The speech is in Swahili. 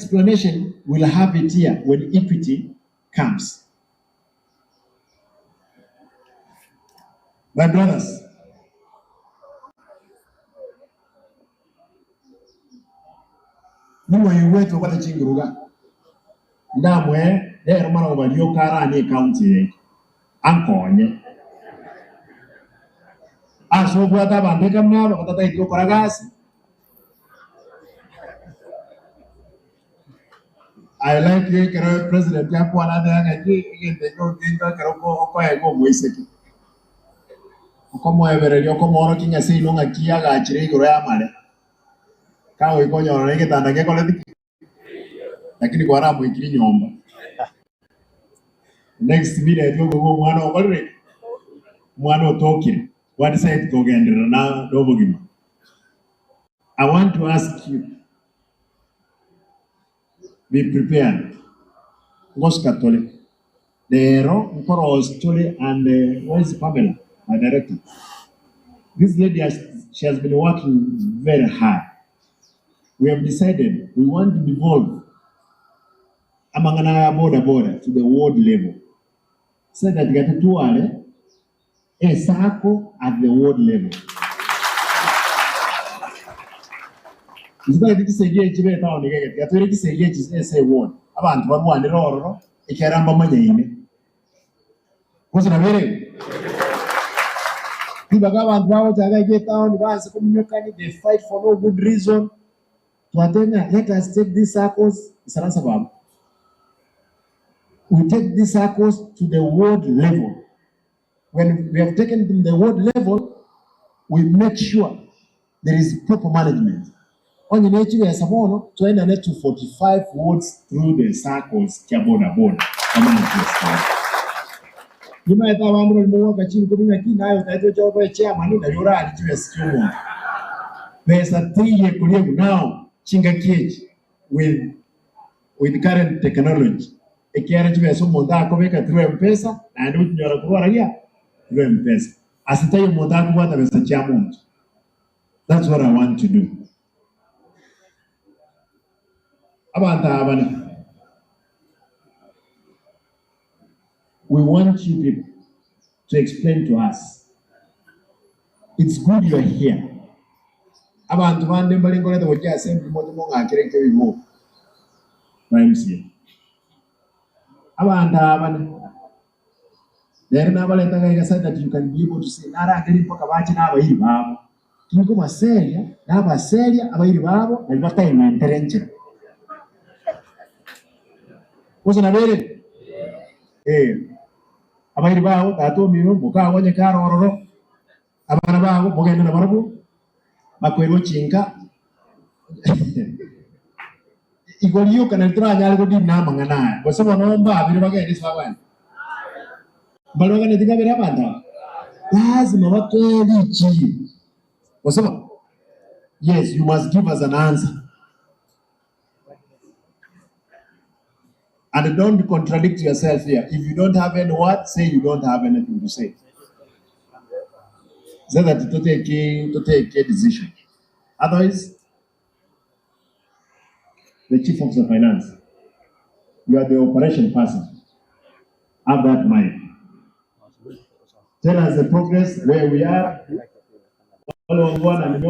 explanation, we'll have it here when equity comes. My brothers, niwe wetu kwa chinguruga ndamwe lero mara obalio kara ni ekaonti ankonye aso bwata bandeka mnabo katata itiko koragasi. I like you kero president ya kwa na daga ji igende ko kinga kero ko ego mwiseki como everelio como oro kinya sei no ngakia ga chire igoro ya mare kawe konyo rege tanda ke kole lakini kwa ramu ikiri nyomba next minute yo go mwana obalre mwana otoke what side to gendera na dobogima. I want to ask you, be prepared. What's Catholic? The Nkoro story and where is Pamela, my director? This lady she has been working very hard. We have decided we want to devolve amangana border to the world level, so that get to a circle at the world level. Isibali kisege chibe tawo nigege yatwere kisege chise word abantu bamwane roro ikeramba manyine kosa nabere tibaga abantu bawo taga ge tawo bazi kumnyokani, they fight for no good reason. Tuatena, let us take these circles isaransa baba, we take these circles to the world level. When we have taken them to the world level, we make sure there is proper management. On the nature of Samono, 245 words through the circles, Kiabona Bona. You might have a more chinkuru now that the job of chairman in the Yura to there's a 3-year period now, Chinga Cage, with current technology. A carriage where someone that come through M-Pesa and with your Korea through M-Pesa. As I tell you, Modaku, what is the chairman? That's what I want to do. We want you people to explain to us. It's good you are here. Abantu bande mbalingo leto wajia assembly moto monga akireke wiwo. MCA. There na bale tanga said that you can be able to say nara akiri mpaka bachi na abayiri babo. Kinko maseria na abaseria abayiri babo na ibata imenterenche. Kosa na bere abayiri bawo tato mino muka wanye karo ororo abana bawo bogenda na barabu bakwero chinka igoliyo kana ntura nyali godi na mangana bosaba nomba abiri bagende sabana balwaga ne diga bere abanda lazima batweli chi bosaba. Yes, you must give us an answer. And don't contradict yourself here. If you don't have any word, say you don't have anything to say. Say that to take a decision. Otherwise, the chief of the finance, you are the operation person. Have that mind. Tell us the progress where we are. All on one and